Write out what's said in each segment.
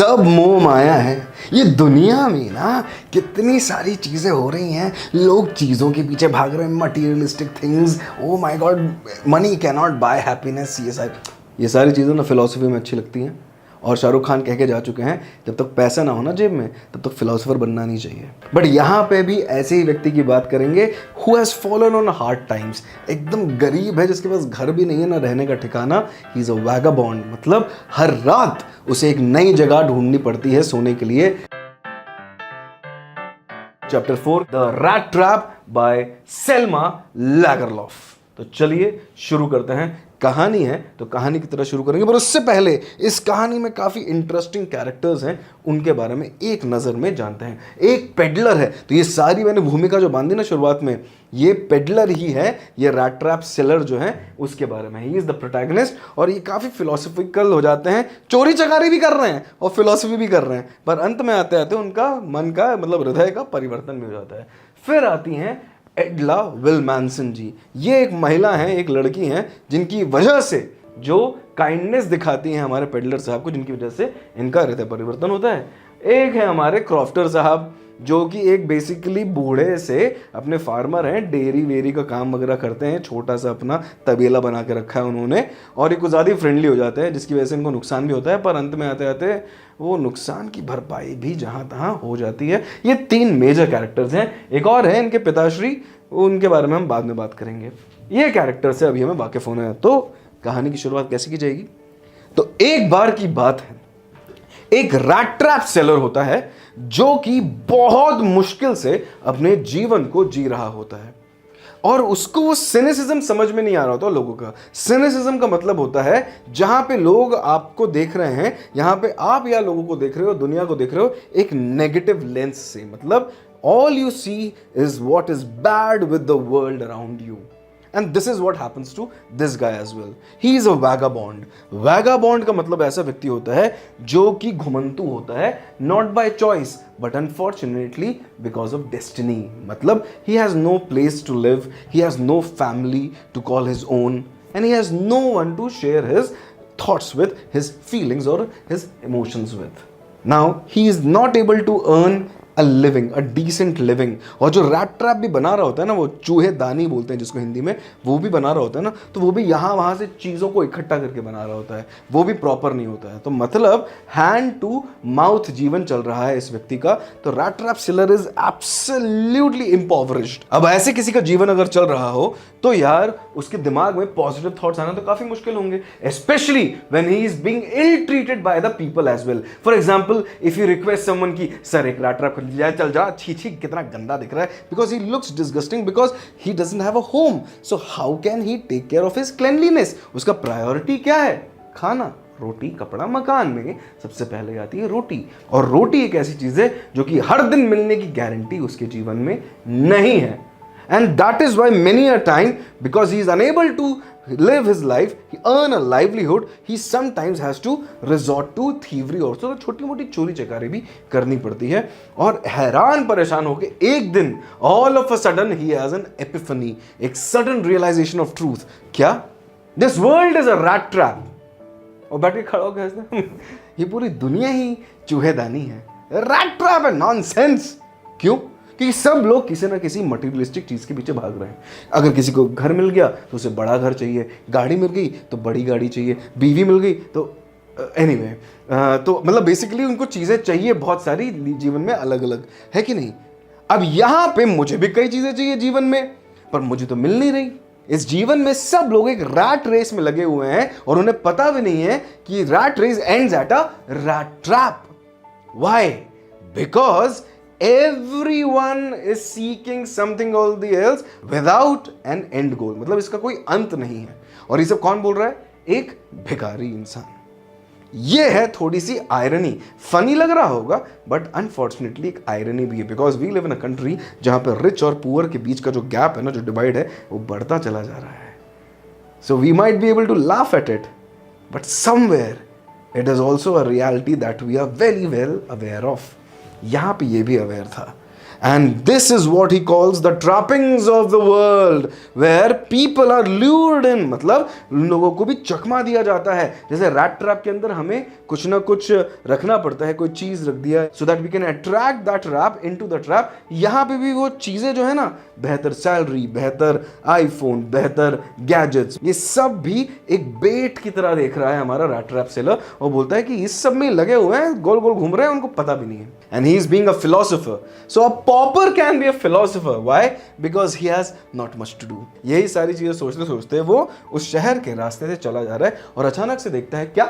सब मोह माया है। ये दुनिया में ना कितनी सारी चीज़ें हो रही हैं, लोग चीज़ों के पीछे भाग रहे हैं, materialistic things. Oh my god, money can not buy happiness. ये सारी चीज़ें ना फिलॉसफी में अच्छी लगती हैं, और शाहरुख खान कह के जा चुके हैं जब तक पैसा ना हो ना जेब में तब तक फिलोसोफर बनना नहीं चाहिए। बट यहाँ पे भी ऐसे ही व्यक्ति की बात करेंगे who has fallen on hard times. एकदम गरीब है, जिसके पास घर भी नहीं है ना रहने का ठिकाना। ही इज़ अ वैगाबॉन्ड, मतलब हर रात उसे एक नई जगह ढूंढनी पड़ती है सोने के लिए। Chapter 4, the rat trap by Selma Lagerlof. तो चलिए शुरू करते हैं। कहानी है तो कहानी की तरह शुरू करेंगे, पर उससे पहले इस कहानी में काफ़ी इंटरेस्टिंग कैरेक्टर्स हैं, उनके बारे में एक नज़र में जानते हैं। एक पेडलर है, तो ये सारी मैंने भूमिका जो बांधी ना शुरुआत में, ये पेडलर ही है। ये रैट ट्रैप सेलर जो है उसके बारे में, ही इज़ द प्रोटैगनिस्ट। और ये काफ़ी फिलोसफिकल हो जाते हैं, चोरी चकारी भी कर रहे हैं और फिलोसफी भी कर रहे हैं, पर अंत में आते आते उनका मन का मतलब हृदय का परिवर्तन भी हो जाता है। फिर आती हैं एडला विल्मैंसन जी। ये एक महिला हैं, एक लड़की हैं, जिनकी वजह से जो काइंडनेस दिखाती हैं हमारे पेडलर साहब को, जिनकी वजह से इनका हृदय परिवर्तन होता है। एक है हमारे क्रॉफ्टर साहब, जो कि एक बेसिकली बूढ़े से अपने फार्मर हैं, डेयरी वेरी का काम वगैरह करते हैं, छोटा सा अपना तबेला बना के रखा है उन्होंने, और ये कुछ ज़्यादा फ्रेंडली हो जाते हैं, जिसकी वजह से इनको नुकसान भी होता है, पर अंत में आते आते वो नुकसान की भरपाई भी जहाँ तहाँ हो जाती है। ये 3 मेजर कैरेक्टर्स हैं। एक और है इनके पिताश्री, उनके बारे में हम बाद में बात करेंगे। ये कैरेक्टर से अभी हमें वाकिफ होना है। तो कहानी की शुरुआत कैसे की जाएगी? तो एक बार की बात है, एक रैट ट्रैप सेलर होता है जो कि बहुत मुश्किल से अपने जीवन को जी रहा होता है, और उसको वो सिनिसिज्म समझ में नहीं आ रहा होता लोगों का। सिनिसिज्म का मतलब होता है जहां पे लोग आपको देख रहे हैं, यहां पे आप या लोगों को देख रहे हो, दुनिया को देख रहे हो एक नेगेटिव लेंस से। मतलब all you see is what is bad with the world around you. And this is what happens to this guy as well. He is a vagabond. Vagabond का मतलब ऐसा व्यक्ति होता है जो कि घुमंतू होता है, not by choice but unfortunately because of destiny. मतलब he has no place to live, he has no family to call his own, and he has no one to share his thoughts with, his feelings or his emotions with. Now he is not able to earn a living, a decent living. और जो rat trap भी बना रहा होता है ना, वो चूहे दानी बोलते हैं जिसको हिंदी में, वो भी बना रहा होता है ना, तो वो भी यहाँ वहाँ से चीज़ों को इकट्ठा करके बना रहा होता है, वो भी प्रॉपर नहीं होता है। तो मतलब हैंड टू माउथ जीवन चल रहा है इस व्यक्ति का। तो rat trap seller is absolutely impoverished. अब ऐसे किसी का जीवन अगर चल रहा हो तो यार उसके दिमाग में पॉजिटिव थॉट्स आना तो काफी मुश्किल होंगे, specially when he is being ill treated by the people as well. For example, if you request someone की सर एक रैट ट्रैप खरीद जाए, चल जा, छी छी कितना गंदा दिख रहा है, because he looks disgusting, because he doesn't have a home, so how can he take care of his cleanliness? उसका प्रायोरिटी क्या है? खाना, रोटी, कपड़ा, मकान में सबसे पहले आती है रोटी। और रोटी एक ऐसी चीज है जो कि हर दिन मिलने की गारंटी उसके जीवन में नहीं है। And that is why many a time, because he is unable to live his life, he earn a livelihood, he sometimes has to resort to thievery also। तो छोटी मोटी चोरी चकारी भी करनी पड़ती है। और हैरान परेशान होके एक दिन all of a sudden he has an epiphany, एक sudden realization of truth। क्या? This world is a rat trap। और बैठ के खड़ा होकर हंसना, ये पूरी दुनिया ही चूहेदानी है, रैट ट्रैप है, नॉनसेंस। क्यों? कि सब लोग किसी ना किसी मटेरियलिस्टिक चीज़ के पीछे भाग रहे हैं। अगर किसी को घर मिल गया तो उसे बड़ा घर चाहिए, गाड़ी मिल गई तो बड़ी गाड़ी चाहिए, बीवी मिल गई तो एनीवे तो मतलब बेसिकली उनको चीज़ें चाहिए बहुत सारी, जीवन में अलग अलग, है कि नहीं? अब यहाँ पे मुझे भी कई चीज़ें चाहिए जीवन में, पर मुझे तो मिल नहीं रही। इस जीवन में सब लोग एक रैट रेस में लगे हुए हैं और उन्हें पता भी नहीं है कि rat race ends at a rat trap. Why? Because everyone is seeking something or the else without an end goal। मतलब इसका कोई अंत नहीं है। और ये सब कौन बोल रहा है? एक भिखारी इंसान। ये है थोड़ी सी आयरनी। फनी लग रहा होगा बट अनफॉर्चुनेटली एक आयरनी भी है, because we live in a country जहां पर रिच और पुअर के बीच का जो गैप है ना, जो डिवाइड है, वो बढ़ता चला जा रहा है। So we might be able to laugh at it, but somewhere it is also a reality that we are very well aware of. यहां पे ये भी अवेयर था। And this is what he calls the trappings of the world, where people are lured in। मतलब लोगों को भी चकमा दिया जाता है। जैसे रैट ट्रैप के अंदर हमें कुछ ना कुछ रखना पड़ता है, कोई चीज रख दिया so that we can attract that rat into the trap. यहाँ पे भी वो चीजें जो है ना, बेहतर सैलरी, बेहतर आईफोन, बेहतर गैजेट्स, ये सब भी एक बेट की तरह देख रहा है हमारा रैट ट्रैप सेलर, और बोलता है कि इस सब में लगे हुए हैं, गोल गोल घूम रहे हैं, उनको पता भी नहीं है। And he is being a philosopher. So a pauper can be a philosopher, why? Because he has not much to do. यही सारी चीजें सोचते सोचते वो उस शहर के रास्ते से चला जा रहा है, और अचानक से देखता है क्या,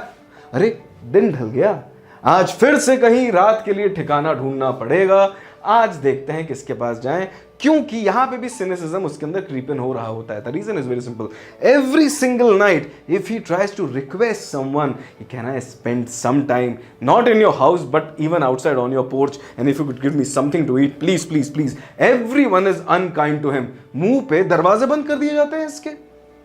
अरे दिन ढल गया, आज फिर से कहीं रात के लिए ठिकाना ढूंढना पड़ेगा। आज देखते हैं किसके पास जाएं, क्योंकि यहां पे भी सिनिसिज्म उसके अंदर क्रीपन हो रहा होता है। The reason is very simple. Every single night if he tries to request someone, can I spend some time not in your house but even outside on your porch, and if you could give me something to eat please please please, everyone is unkind to him. मुंह पे दरवाजे बंद कर दिए जाते हैं इसके,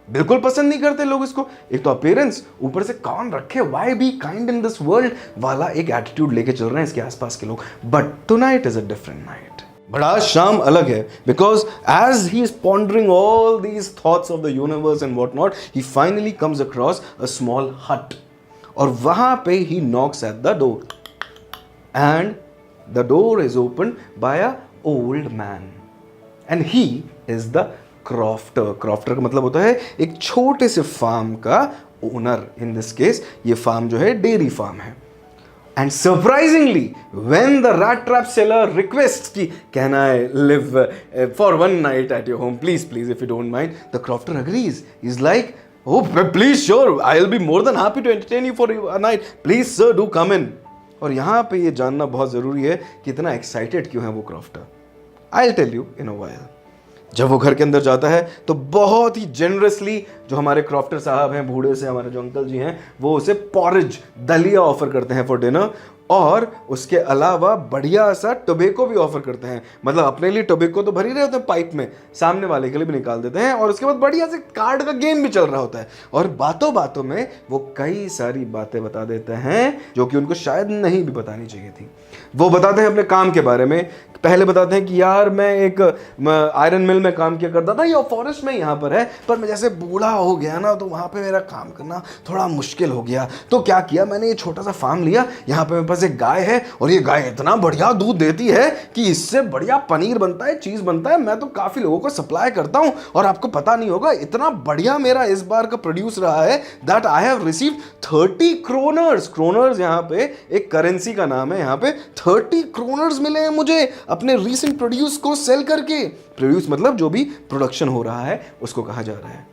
बिल्कुल पसंद नहीं करते लोग इसको। एक तो अपीयरेंस, ऊपर से कौन रखे why be kind in this world वाला एक एटीट्यूड लेके चल रहे हैं इसके आसपास के लोग। But tonight is a different night. But आज शाम अलग है, because as he is pondering all these thoughts of the universe and what not, he finally comes across a small hut, और वहां पे he knocks at the door, and the door is open by a old man, and he is the crofter. Crofter का मतलब होता है एक छोटे से फार्म का ओनर। इन दिस केस ये फार्म जो है डेयरी फार्म है। And surprisingly when the rat trap seller request कि can I live for one night at your home please please if you don't mind, the crofter agrees. Is like, oh please sure, I'll be more than happy to entertain you for a night, please sir do come in। और यहाँ पे ये जानना बहुत ज़रूरी है कि इतना एक्साइटेड क्यों है वो crofter. I'll tell you in a while। जब वो घर के अंदर जाता है तो बहुत ही जेनरसली जो हमारे क्रॉफ्टर साहब हैं, बूढ़े से हमारे जो अंकल जी हैं, वो उसे पॉरेज, दलिया ऑफर करते हैं फॉर डिनर, और उसके अलावा बढ़िया सा टोबैको भी ऑफर करते हैं। मतलब अपने लिए टोबैको तो भर ही रहे होते हैं पाइप में, सामने वाले के लिए भी निकाल देते हैं, और उसके बाद बढ़िया से कार्ड का गेम भी चल रहा होता है, और बातों बातों में वो कई सारी बातें बता देते हैं जो कि उनको शायद नहीं भी बतानी चाहिए थी। वो बताते हैं अपने काम के बारे में। पहले बताते हैं कि यार मैं एक आयरन मिल में काम किया करता था, ये फॉरेस्ट में यहाँ पर है, पर मैं जैसे बूढ़ा हो गया ना तो वहाँ पे मेरा काम करना थोड़ा मुश्किल हो गया, तो क्या किया मैंने, ये छोटा सा फार्म लिया, यहाँ पे मेरे पास एक गाय है, और ये गाय इतना बढ़िया दूध देती है कि इससे बढ़िया पनीर बनता है, चीज़ बनता है, मैं तो काफ़ी लोगों को सप्लाई करता हूँ, और आपको पता नहीं होगा इतना बढ़िया मेरा इस बार का प्रोड्यूस रहा है that I have received 30 kroners. Kroners यहाँ पे एक करेंसी का नाम है। यहाँ पे 30 क्रोनर्स मिले हैं मुझे अपने रीसेंट प्रोड्यूस को सेल करके। प्रोड्यूस मतलब जो भी प्रोडक्शन हो रहा है उसको कहा जा रहा है।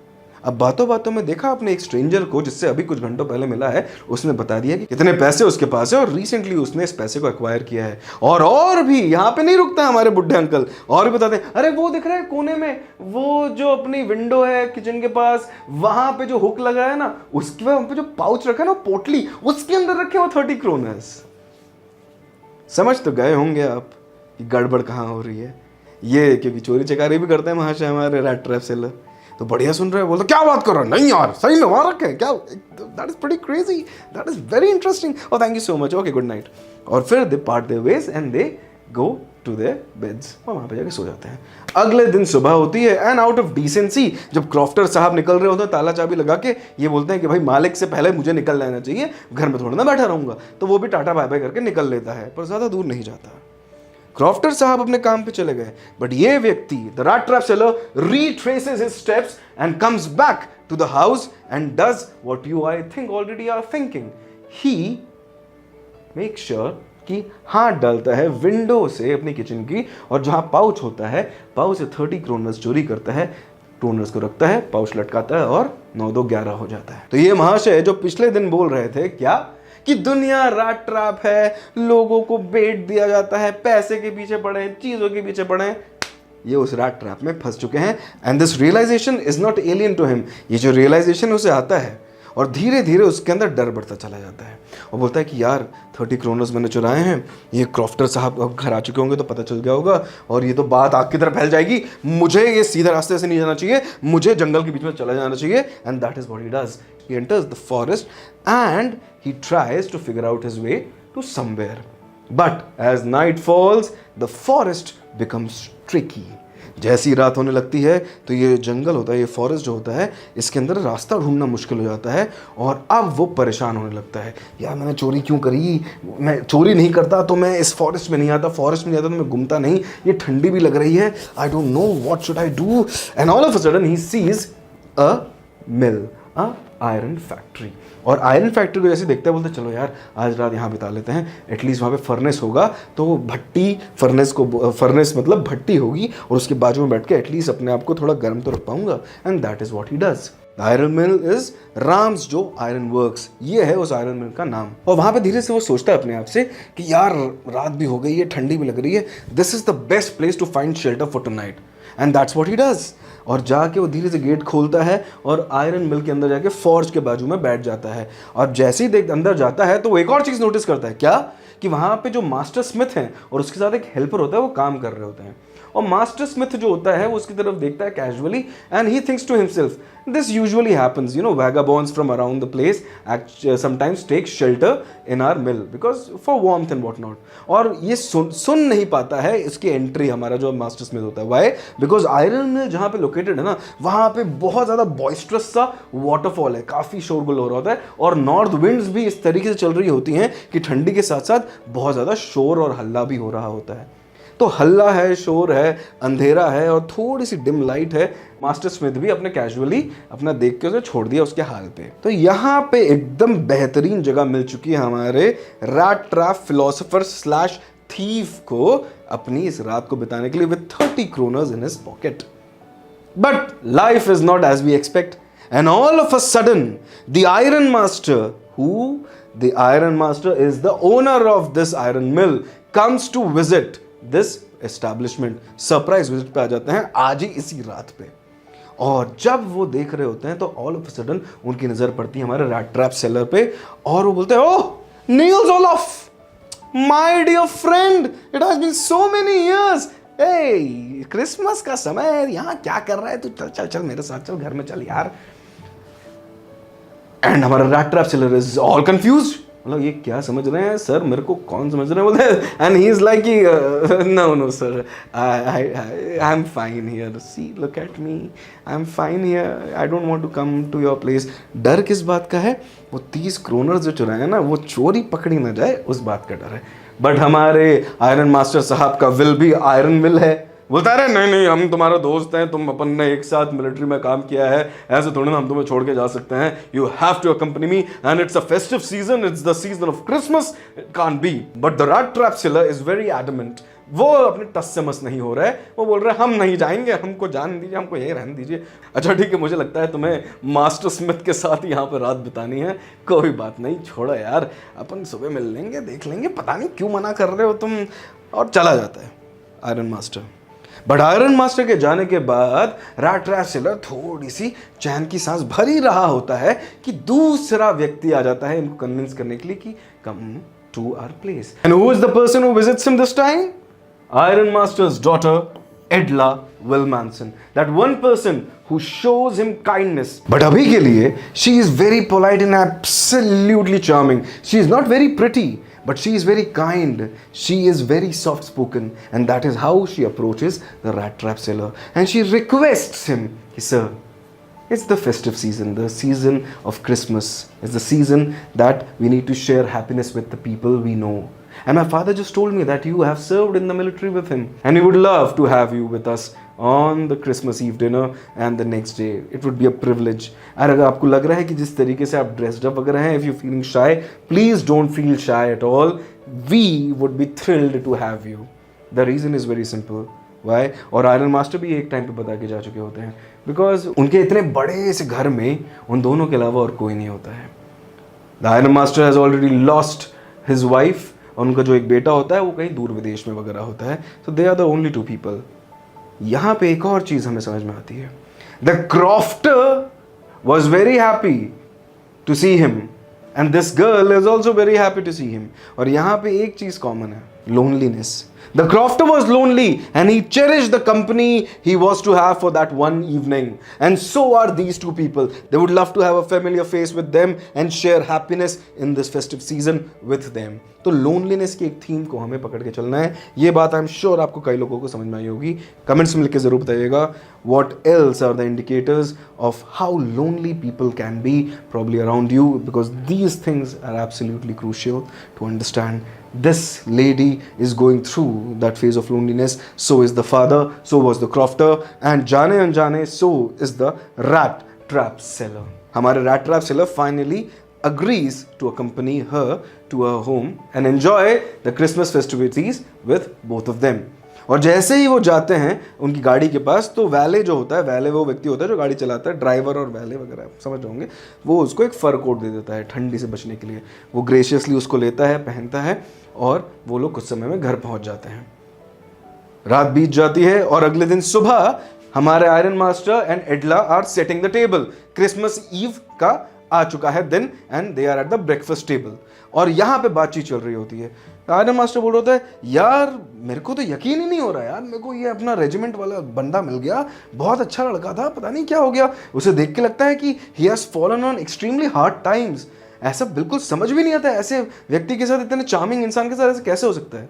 अब बातों बातों में देखा अपने एक स्ट्रेंजर को जिससे अभी कुछ घंटों पहले मिला है, उसने बता दिया कि कितने पैसे उसके पास है, और रिसेंटली उसने इस पैसे को एक्वायर किया है। और भी यहाँ पे नहीं रुकता हमारे बुढ़े अंकल, और भी बताते हैं, अरे वो दिख रहा है कोने में, वो जो अपनी विंडो है किचन के पास, वहां पे जो हुक लगा है ना, उसके वहां पे जो पाउच रखा है ना, पोटली, उसके अंदर रखे वो 30 क्रोनर्स। समझ तो गए होंगे आप कि गड़बड़ कहाँ हो रही है। ये क्योंकि चोरी चकारी भी करते हैं वहां से हमारे रैट ट्रैप सेलर, तो बढ़िया सुन रहे हैं, बोलते क्या बात कर रहा है, नहीं यार सही में वहां रखे क्या, that is pretty crazy, that is very interesting, और thank you so much, okay good night. और फिर they part their ways and they go to their beds, और वहां पे जाके सो जाते हैं। अगले दिन सुबह होती है, एंड आउट ऑफ डिसेंसी जब क्रॉफ्टर साहब निकल रहे होते हैं ताला चाबी लगा के, ये बोलते हैं कि भाई मालिक से पहले मुझे निकल लेना चाहिए, घर में थोड़ा ना बैठा रहूंगा, तो वो भी टाटा बाय बाय करके निकल लेता है, पर ज्यादा दूर नहीं जाता। क्रॉफ्टर साहब अपने काम पे चले गए, बट ये व्यक्ति the rat trap seller retraces his steps and comes back to the house and does what you I think already are thinking. He makes sure कि हाथ डालता है विंडो से अपनी किचन की, और जहां पाउच होता है, पाउच से 30 क्रोनर्स चोरी करता है, क्रोनर्स को रखता है, पाउच लटकाता है, और 9 2 11 हो जाता है। तो ये महाशय जो पिछले दिन बोल रहे थे क्या कि दुनिया रैट ट्रैप है, लोगों को बेट दिया जाता है, पैसे के पीछे पड़े हैं, चीजों के पीछे पड़े हैं, ये उस रैट ट्रैप में फंस चुके हैं। And this realisation is not alien to him. ये जो रियलाइजेशन उसे आता है, और धीरे धीरे उसके अंदर डर बढ़ता चला जाता है, और बोलता है कि यार 30 क्रोनर्स मैंने चुराए हैं, ये क्रॉफ्टर साहब अब घर आ चुके होंगे तो पता चल गया होगा, और ये तो बात आग की तरफ फैल जाएगी, मुझे ये सीधे रास्ते से नहीं जाना चाहिए, मुझे जंगल के बीच में चला जाना चाहिए। And that is what he does, he enters the forest and he tries to figure out his way to somewhere. But as night falls, the forest becomes tricky. जैसी रात होने लगती है तो ये जंगल होता है, ये फॉरेस्ट जो होता है, इसके अंदर रास्ता ढूंढना मुश्किल हो जाता है और अब वो परेशान होने लगता है। यार मैंने चोरी क्यों करी, मैं चोरी नहीं करता तो मैं इस फॉरेस्ट में नहीं आता, फॉरेस्ट में नहीं आता तो मैं घूमता नहीं, ये ठंडी भी लग रही है, I don't know what should I do. And all of a sudden he sees a mill, a iron factory. और आयरन फैक्ट्री को जैसे देखते हैं बोलते चलो यार आज रात यहाँ बिता लेते हैं, एटलीस्ट वहाँ पे फर्नेस होगा तो भट्टी, फर्नेस मतलब भट्टी होगी और उसके बाजू में बैठ के एटलीस्ट अपने आप को थोड़ा गर्म तो रख पाऊंगा। And that is what he does. The iron mill is Ram's जो आयरन वर्क्स, ये है उस आयरन मिल का नाम। और वहाँ पे धीरे से वो सोचता है अपने आप से कि यार रात भी हो गई है, ठंडी भी लग रही है, this is the best place to find shelter for tonight. And that's what he does. और जाके वो धीरे से गेट खोलता है और आयरन मिल के अंदर जाके फॉर्ज के बाजू में बैठ जाता है। और जैसे ही देख अंदर जाता है तो वो एक और चीज़ नोटिस करता है, क्या कि वहाँ पे जो मास्टर स्मिथ हैं और उसके साथ एक हेल्पर होता है, वो काम कर रहे होते हैं। और मास्टर स्मिथ जो होता है वो उसकी तरफ देखता है casually and he thinks to himself, this usually happens, you know, vagabonds from around the place sometimes take shelter in our mill because for warmth and what not. और ये सुन नहीं पाता है इसकी एंट्री हमारा जो मास्टर स्मिथ होता है। वाई? बिकॉज आयरन मिल जहाँ पे लोकेटेड है ना, वहाँ पे बहुत ज़्यादा बॉइस्ट्रस सा वाटरफॉल है, काफ़ी शोरगुल हो रहा होता है और नॉर्थ विंड्स भी इस तरीके से चल रही होती हैं कि ठंडी के साथ साथ बहुत ज़्यादा शोर और हल्ला भी हो रहा होता है। तो हल्ला है, शोर है, अंधेरा है और थोड़ी सी डिम लाइट है। मास्टर स्मिथ भी अपने कैजुअली अपना देख के उसे छोड़ दिया उसके हाल पे। तो यहाँ पे एकदम बेहतरीन जगह मिल चुकी है हमारे rat trap philosopher slash thief को अपनी इस रात को बिताने के लिए with 30 kroners in his pocket. But life is not as we expect and all of a sudden the iron master, who the iron master is the owner of this iron mill, comes to visit this establishment. Surprise visit पे आ जाते हैं आज ही इसी रात पे। और जब वो देख रहे होते हैं तो ऑल ऑफ अ सडन उनकी नजर पड़ती है हमारे रैट ट्रैप सेलर पे और वो बोलते हैं, oh Nils Olof, my dear friend, it has been so many years. A Christmas का समय है, यहाँ क्या कर रहा है तू, चल चल चल मेरे साथ चल, घर में चल यार। एंड हमारा rat trap seller is all confused, मतलब ये क्या समझ रहे हैं सर, मेरे को कौन समझ रहे हैं बोलते। And he is like no no sir, I am fine here, see look at me, I am fine here, I don't want to come to your place. डर किस बात का है? वो 30 kroners जो चुराए हैं ना, वो चोरी पकड़ी ना जाए उस बात का डर है। बट हमारे आयरन मास्टर साहब का विल भी आयरन विल है। बोलता है नहीं नहीं हम तुम्हारा दोस्त हैं, तुम अपन ने एक साथ मिलिट्री में काम किया है, ऐसे थोड़ी ना हम तुम्हें छोड़ के जा सकते हैं, you have to accompany me and it's a festive season, it's the season of Christmas, it can't be. But the rat trap seller is very adamant, वो अपने टस से मस नहीं हो रहा है, वो बोल रहा है हम नहीं जाएंगे, हमको जाने दीजिए, हमको यहीं रहने दीजिए। अच्छा ठीक है, मुझे लगता है तुम्हें मास्टर स्मिथ के साथ यहाँ पर रात बितानी है, कोई बात नहीं, छोड़ो यार, अपन सुबह मिल लेंगे, देख लेंगे, पता नहीं क्यों मना कर रहे हो तुम। और चला जाता है iron master. But iron master के जाने के बाद रैट ट्रैप सेलर थोड़ी सी चैन की सांस भर ही रहा होता है कि दूसरा व्यक्ति आ जाता है इनको कन्विंस करने के लिए कि come to our place. And who is the person who visits him this time? Iron masters daughter Edla Willmansson, that one person who shows him kindness. But अभी के लिए she is very polite and absolutely charming. She is not very pretty, but she is very kind. She is very soft spoken, and that is how she approaches the rat trap seller. And she requests him, sir, it's the festive season, the season of Christmas. It's the season that we need to share happiness with the people we know. And my father just told me that you have served in the military with him, and we would love to have you with us on the Christmas Eve dinner and the next day. It would be a privilege. और अगर आपको लग रहा है कि जिस तरीके से आप ड्रेस्ड अप वगैरह हैं, if you're feeling shy, please don't feel shy at all. We would be thrilled to have you. The reason is very simple. Why? और आयरन मास्टर भी एक टाइम पे बता के जा चुके होते हैं, बिकॉज उनके इतने बड़े से घर में उन दोनों के अलावा और कोई नहीं होता है। The iron master has already lost his wife, और उनका जो एक बेटा होता है वो कहीं दूर विदेश में वगैरह होता है, so they are the only two people. यहाँ पे एक और चीज़ हमें समझ में आती है, the crofter was very happy to see him and this girl is also very happy to see him. और यहाँ पे एक चीज़ कॉमन है, loneliness. The crofter was lonely and he cherished the company he was to have for that one evening. And so are these two people. They would love to have a familiar face with them and share happiness in this festive season with them. तो loneliness की एक theme को हमें पकड़ के चलना है. ये बात आई एम श्योर आपको कई लोगों को समझ में आई होगी. कमेंट्स में लिख के जरूर बताइएगा. What else are the indicators of how lonely people can be probably around you, because these things are absolutely crucial to understand. This lady is going through that phase of loneliness. So is the father, so was the crofter, and जाने अनजाने so is the rat trap seller. हमारे rat trap seller finally agrees to accompany her to her home and enjoy the Christmas festivities with both of them. और जैसे ही वो जाते हैं उनकी गाड़ी के पास, तो वैले जो होता है, वैले वो व्यक्ति होता है जो गाड़ी चलाता है, ड्राइवर और वैले वगैरह समझ रहे होंगे, वो उसको एक फर कोट दे देता है ठंडी से बचने के लिए. वो ग्रेशियसली उसको लेता है, पहनता है, और वो लोग कुछ समय में घर पहुंच जाते हैं. रात बीत जाती है और अगले दिन सुबह हमारे iron master and Edla are setting the table. Christmas Eve का आ चुका है दिन and they are at the breakfast table. और यहाँ पे बातचीत चल रही होती है. आयरन मास्टर बोल रहा होता है, यार मेरे को तो यकीन ही नहीं हो रहा यार, मेरे को ये अपना रेजिमेंट वाला बंदा मिल गया, बहुत अच्छा लड़का था, पता नहीं क्या हो गया. उसे देख के लगता है कि he has fallen on extremely hard times. ऐसा बिल्कुल समझ भी नहीं आता है, ऐसे व्यक्ति के साथ, इतने चार्मिंग इंसान के साथ ऐसे कैसे हो सकता है.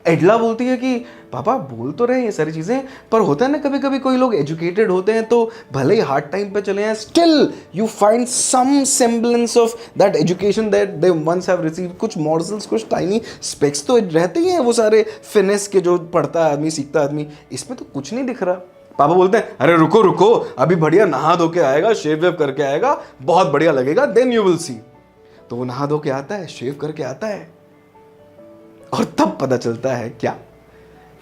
एडला बोलती है कि पापा बोल तो रहे हैं ये सारी चीज़ें, पर होता है ना कभी कभी कोई लोग एजुकेटेड होते हैं तो भले ही हार्ड टाइम पे चले हैं, still you find some semblance of that education that they once have received. कुछ मॉडल्स, कुछ टाइनी स्पेक्स तो रहते ही हैं वो सारे फिनेस के जो पढ़ता है आदमी, सीखता है आदमी. इसमें तो कुछ नहीं दिख रहा. पापा बोलते हैं, अरे रुको रुको, अभी बढ़िया नहा धो के आएगा, शेव वेव करके आएगा, बहुत बढ़िया लगेगा, देन यू विल सी. तो वो नहा धो के आता है, शेव करके आता है, और तब पता चलता है क्या,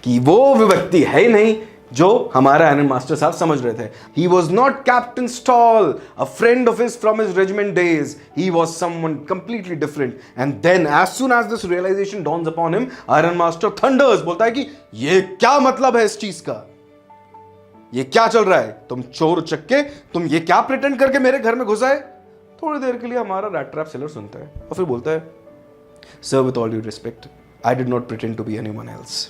कि वो व्यक्ति है ही नहीं जो हमारा आयरन मास्टर साहब समझ रहे थे. He was not Captain Stall, a friend of his from his regiment days. He was someone completely different. And then as soon as this realization dawns upon him, Iron Master thunders, बोलता है कि ये क्या मतलब है इस चीज का, ये क्या चल रहा है, तुम चोर चक्के, तुम ये क्या प्रिटेंड करके मेरे घर में घुस आए. थोड़ी देर के लिए हमारा रैट ट्रैप सेलर सुनता है और फिर बोलता है, sir with all due respect, I did not pretend to be anyone else.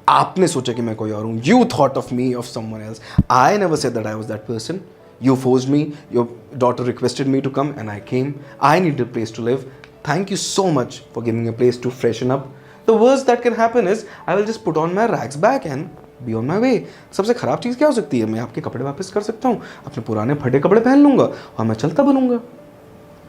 आपने सोचा कि मैं कोई और हूं. You thought of me of someone else. I never said that I was that person. You forced me, your daughter requested me to come and I came. I need a place to live. Thank you so much for giving a place to freshen up. The worst that can happen is I will just put on my rags back and be on my way. सबसे खराब चीज़ क्या हो सकती है, मैं आपके कपड़े वापस कर सकता हूँ, अपने पुराने फटे कपड़े पहन लूंगा और मैं चलता बनूंगा.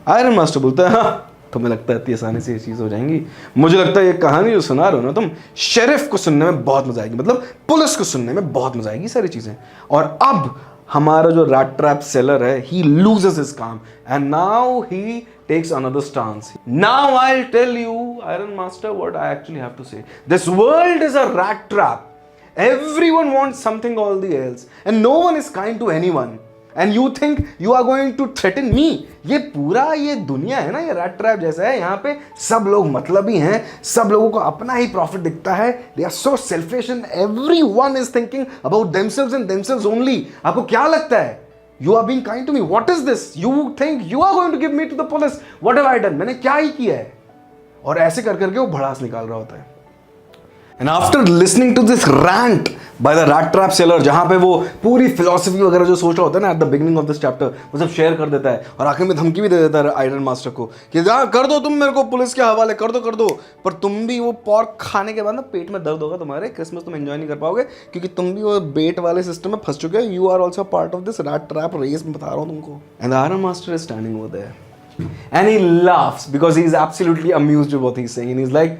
आयरन मास्टर बोलता है, हाँ तुम्हें लगता है इतनी आसानी से ये चीज़ हो जाएंगी. मुझे लगता है ये कहानी जो सुना रहे हो ना तुम, शेरिफ को सुनने में बहुत मजा आएगी, मतलब पुलिस को सुनने में बहुत मजा आएगी सारी चीज़ें. और अब हमारा जो रैट ट्रैप सेलर है, ही loses his calm and now he takes another stance. Now I'll tell you, Iron Master, what I actually have to say. This world is a rat trap. Everyone wants something all the else and no one is kind to anyone. And you think you are going to threaten me? ये पूरा ये दुनिया है ना, ये rat trap जैसा है. यहाँ पे सब लोग मतलबी हैं, सब लोगों को अपना ही प्रॉफिट दिखता है. They are so selfish and everyone is thinking about themselves and themselves only. आपको क्या लगता है? You are being kind to me. What is this? You think you are going to give me to the police? What have I done? मैंने क्या ही किया है? और ऐसे कर करके वो भड़ास निकाल रहा होता है. And after listening to this rant by the rat trap seller, जहाँ पे वो पूरी फिलोसफी वगैरह जो सोच रहा होता है ना at the beginning of this chapter, वो सब शेयर कर देता है और आखिर में धमकी भी दे देता है आयरन मास्टर को कि हाँ कर दो तुम मेरे को पुलिस के हवाले, कर दो, पर तुम भी वो पॉर्क खाने के बाद ना पेट में दर्द होगा तुम्हारे, क्रिसमस तुम एंजॉय नहीं कर पाओगे क्योंकि तुम भी वो बेट वाले सिस्टम में फंस चुके हो. You are also part of this rat trap race, मैं बता रहा हूँ तुमको. And iron master is standing over there and he laughs because he is absolutely amused with what he is saying and he is like,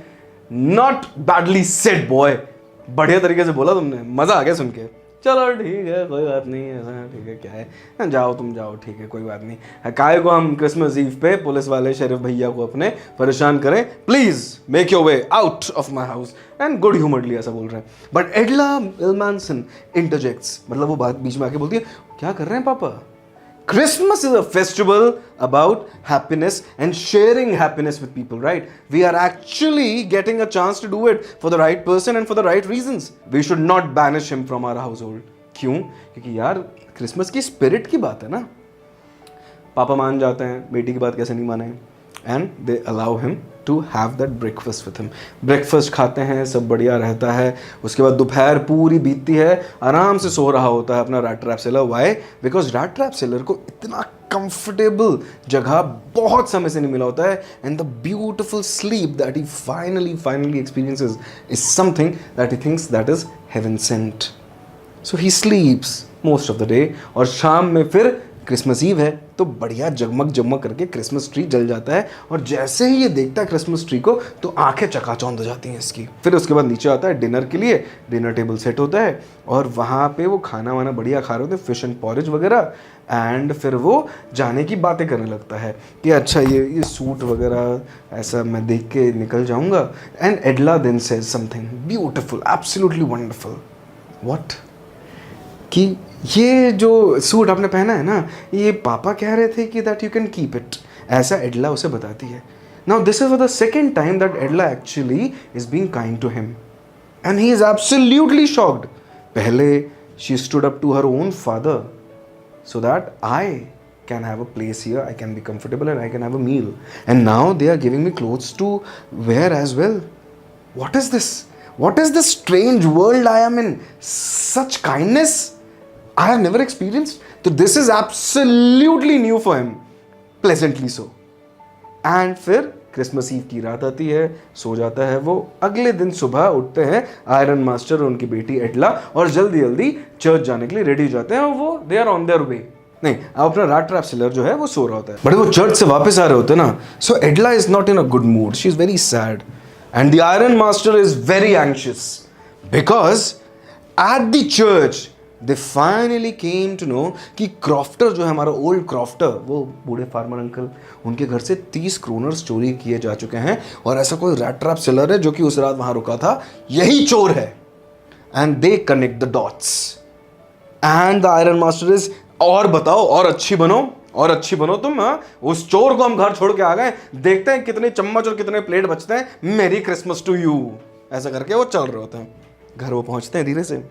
not badly said boy, बढ़िया तरीके से बोला तुमने, मजा आ गया सुन के. चलो ठीक है, कोई बात नहीं, ऐसा ठीक है, क्या है, जाओ तुम जाओ, ठीक है कोई बात नहीं. काहे को हम क्रिसमस ईव पे पुलिस वाले शेरिफ भैया को अपने परेशान करें, please make your way out of my house. And good humouredly ऐसा बोल रहे हैं. बट एडला इल्मानसन इंटरजेक्ट्स, मतलब वो बात बीच में आके बोलती है, क्या कर रहे हैं पापा? Christmas is a festival about happiness and sharing happiness with people, right? We are actually getting a chance to do it for the right person and for the right reasons. We should not banish him from our household. क्यों? क्योंकि यार Christmas की spirit की बात है ना. पापा मान जाते हैं, बेटी की बात कैसे नहीं माने, and they allow him to have that breakfast with him. Breakfast खाते हैं, सब बढ़िया रहता है। उसके बाद दोपहर पूरी बीतती है, आराम से सो रहा होता है अपना rat trap seller. Why? Because rat trap seller को इतना कंफर्टेबल जगह बहुत समय से नहीं मिला होता है, and the beautiful sleep that he finally experiences is something that he thinks that is heaven sent. So he sleeps most of the day, और शाम में फिर क्रिसमस ईव है तो बढ़िया जगमग करके क्रिसमस ट्री जल जाता है, और जैसे ही ये देखता है क्रिसमस ट्री को तो आंखें चकाचौंध हो जाती हैं इसकी। फिर उसके बाद नीचे आता है डिनर के लिए, डिनर टेबल सेट होता है और वहाँ पे वो खाना वाना बढ़िया खा रहे होते हैं, फिश एंड पॉरेज वगैरह। एंड फिर वो जाने की बातें करने लगता है कि अच्छा ये सूट वगैरह ऐसा मैं देख के निकल जाऊँगा। And Edla then says something beautiful, absolutely wonderful. What? कि ये जो सूट आपने पहना है ना, ये पापा कह रहे थे कि that you can keep it, ऐसा एडला उसे बताती है। Now this is for the second time that Edla actually is being kind to him, and he is absolutely shocked. पहले she stood up to her own father so that I can have a place here, I can be comfortable and I can have a meal, and now they are giving me clothes to wear as well. What is this? What is this strange world I am in? Such kindness I have never experienced. So this is absolutely new for him, pleasantly so. And फिर Christmas ewe की रात आती है, सो जाता है वो। अगले दिन सुबह उठते हैं आयरन मास्टर और उनकी बेटी एडला, और जल्दी जल्दी चर्च जाने के लिए रेडी हो जाते हैं, और वो they are on their way. नहीं, अब अपना रैट ट्रैप सेलर जो है वो सो रहा होता है, बट वो चर्च से वापस आ रहे होते हैं ना, so Edla is not in a good mood, she is very sad, and the iron master is very anxious because at the church they finally came to know कि क्रॉफ्टर जो है हमारा ओल्ड क्रॉफ्टर, वो बूढ़े farmer uncle, उनके घर से 30 kroners चोरी किए जा चुके हैं, और ऐसा कोई रैट ट्रैप सेलर है जो कि उस रात वहां रुका था, यही चोर है। And they connect the dots, and the iron master is, और बताओ, और अच्छी बनो तुम। हाँ, उस चोर को हम घर छोड़ के आ गए, देखते हैं कितने चम्मच और कितने प्लेट बचते हैं, मेरी क्रिसमस टू यू। ऐसा करके वो चल रहे होते हैं। घर वो पहुंचते हैं धीरे से।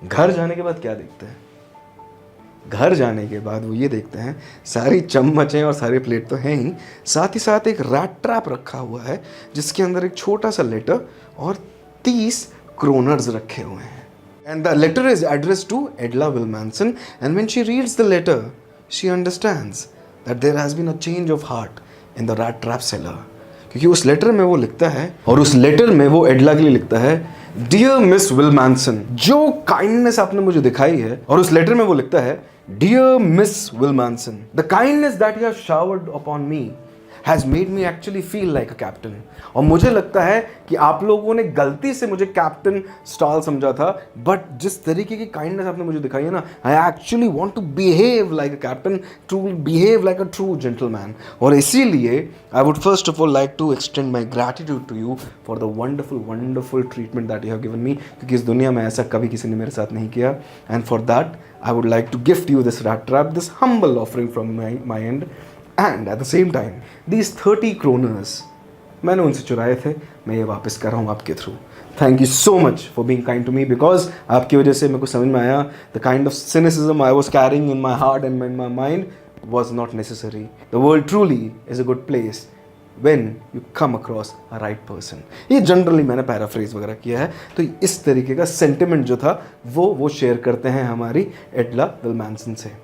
घर जाने के बाद क्या देखते हैं? घर जाने के बाद वो ये देखते हैं सारी चम्मचें और सारे प्लेट तो हैं ही, साथ ही साथ एक रैट ट्रैप रखा हुआ है जिसके अंदर एक छोटा सा लेटर और 30 क्रोनर्स रखे हुए हैं। And the letter is addressed to Edla Willmansson, and when she reads the letter she understands that there has been a change of heart in the rat trap seller. क्योंकि उस letter में वो लिखता है, और उस लेटर में वो एडला के लिए लिखता है, डियर मिस विलमैनसन, जो काइंडनेस आपने मुझे दिखाई है, और उस लेटर में वो लिखता है, dear Miss Willmansson, the kindness that you have showered upon me has made me actually feel like a captain. और मुझे लगता है कि आप लोगों ने गलती से मुझे कैप्टन स्टॉल समझा था, बट जिस तरीके की काइंडनेस आपने मुझे दिखाई है ना, I actually want to behave like a captain, to behave like a true gentleman. और इसीलिए I would first of all like to extend my gratitude to you for the wonderful treatment that you have given me, क्योंकि इस दुनिया में ऐसा कभी किसी ने मेरे साथ नहीं किया। And for that I would like to gift you this rat trap, this humble offering from my end. And at the same time, these 30 kroners, मैंने उनसे चुराए थे, मैं ये वापस कर रहा हूँ आपके through. Thank you so much for being kind to me, because आपकी वजह से मेरे को समझ में आया the kind of cynicism I was carrying in my heart and in my mind was not necessary. The world truly is a good place when you come across a right person। ये generally मैंने paraphrase वगैरह किया है, तो इस तरीके का sentiment जो था वो शेयर करते हैं हमारी एडला विलमैनसन से।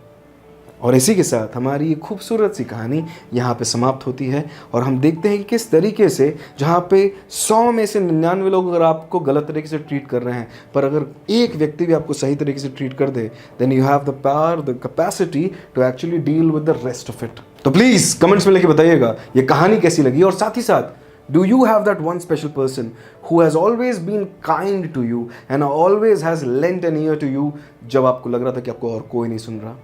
और इसी के साथ हमारी ये खूबसूरत सी कहानी यहाँ पे समाप्त होती है, और हम देखते हैं कि किस तरीके से जहाँ पे 100 में से 99 लोग अगर आपको गलत तरीके से ट्रीट कर रहे हैं, पर अगर एक व्यक्ति भी आपको सही तरीके से ट्रीट कर दे, then you have the power, the capacity to actually deal with the rest of it. तो प्लीज़ कमेंट्स में लेके बताइएगा ये कहानी कैसी लगी, और साथ ही साथ do you have that one special person who has always been kind to you and always has lent an ear to you जब आपको लग रहा था कि आपको और कोई नहीं सुन रहा।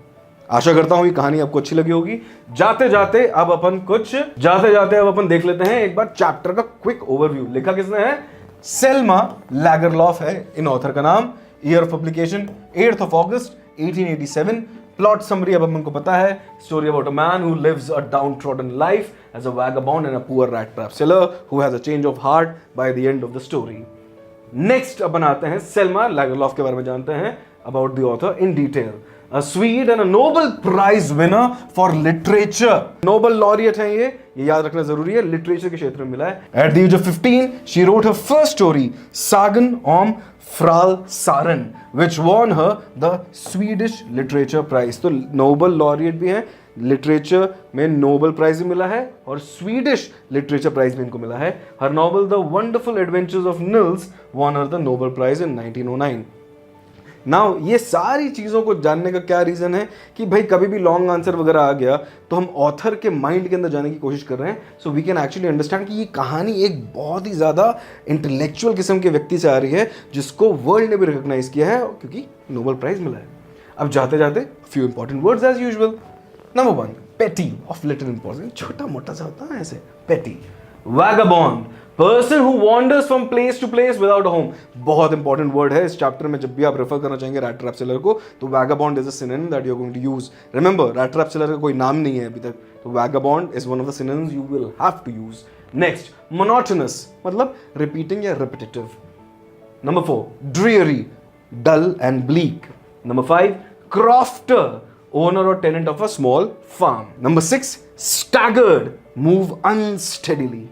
आशा करता हूं ये कहानी आपको अच्छी लगी होगी। जाते जाते अब अपन देख लेते हैं एक बार चैप्टर का क्विक ओवरव्यू। लिखा किसने है? सेल्मा लैगरलॉफ है इन ऑथर का नाम। Year of publication 8th of August 1887। Plot summary अब हमको पता है, story about a man who lives a downtrodden life as a vagabond and a poor rat trap seller who has a change of heart by the end of the story. Next अपन आते हैं Selma Lagerlof के बारे में जानते हैं about the author in detail. a Swede and a Nobel Prize winner for literature. Nobel laureate है ये याद रखना जरूरी है, लिटरेचर के क्षेत्र में मिला है. At the age of 15, she wrote her first story, Sagan om Frälsaren, which won her the Swedish Literature Prize. तो नोबल लॉरिएट भी हैं, लिटरेचर में नोबल प्राइज भी मिला है और स्वीडिश लिटरेचर प्राइज भी इनको मिला है. Her novel the wonderful adventures of Nils won her the Nobel prize in 1909. Now ये सारी चीज़ों को जानने का क्या रीज़न है कि भाई कभी भी लॉन्ग आंसर वगैरह आ गया तो हम ऑथर के माइंड के अंदर जाने की कोशिश कर रहे हैं, so we can actually understand कि ये कहानी एक बहुत ही ज़्यादा इंटेलेक्चुअल किस्म के व्यक्ति से आ रही है जिसको वर्ल्ड ने भी रिकॉग्नाइज किया है क्योंकि नोबल प्राइज मिला है. अब जाते जाते few important words as usual. Number 1, petty of little importance, छोटा मोटा सा होता है ऐसे. petty. Vagabond, person who wanders from place to place without a home. बहुत इंपॉर्टेंट वर्ड है इस चैप्टर में. जब भी आप रेफर करना चाहेंगे रैट ट्रैप सेलर को तो vagabond is a synonym that you are going to use. Remember rat trap seller का कोई नाम नहीं है अभी तक, तो vagabond is one of the synonyms you will have to use. Next, monotonous मतलब रिपीटिंग या repetitive. Number 4, dreary, dull and bleak. Number 5, crofter, owner or tenant of a small farm. Number 6, staggered, move unsteadily.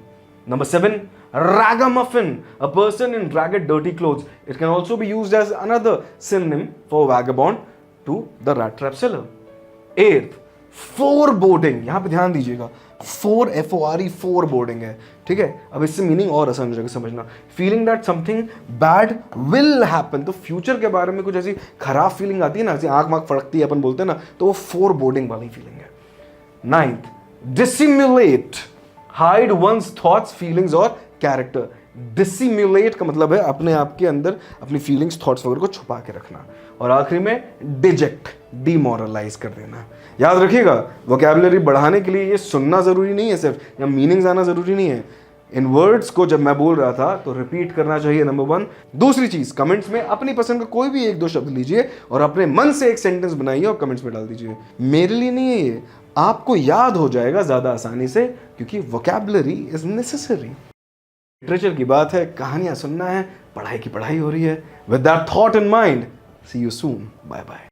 Number 7, ragamuffin, a person in ragged dirty clothes. It can also be used as another synonym for vagabond to the rat trap seller. 8th, foreboding. यहां पे ध्यान दीजिएगा, FORE foreboding है, ठीक है. अब इससे meaning और आसान हो जाएगा समझना. Feeling that something bad will happen, तो फ्यूचर के बारे में कुछ ऐसी खराब फीलिंग आती है ना, जैसे आंख मांख फड़कती है अपन बोलते हैं ना, तो वो फोरबोर्डिंग वाली फीलिंग है. 9th, dissimulate, hide one's thoughts, feelings और character. डिसिम्युलेट का मतलब है अपने आप के अंदर अपनी फीलिंग्स थॉट्स वगैरह को छुपा के रखना. और आखिरी में डिजेक्ट, डिमोरलाइज कर देना. याद रखिएगा वोकैबुलरी बढ़ाने के लिए ये सुनना जरूरी नहीं है सिर्फ, या मीनिंग्स आना जरूरी नहीं है. इन वर्ड्स को जब मैं बोल रहा था तो रिपीट करना चाहिए, नंबर 1. दूसरी चीज, कमेंट्स में अपनी पसंद का कोई भी 1-2 शब्द लीजिए और अपने मन से एक सेंटेंस बनाइए और कमेंट्स में डाल दीजिए. मेरे लिए नहीं है ये, आपको याद हो जाएगा ज्यादा आसानी से क्योंकि वोकैबुलरी इज नेसेसरी. लिटरेचर की बात है, कहानियां सुनना है, पढ़ाई की पढ़ाई हो रही है. With that thought in mind, see you soon, bye bye.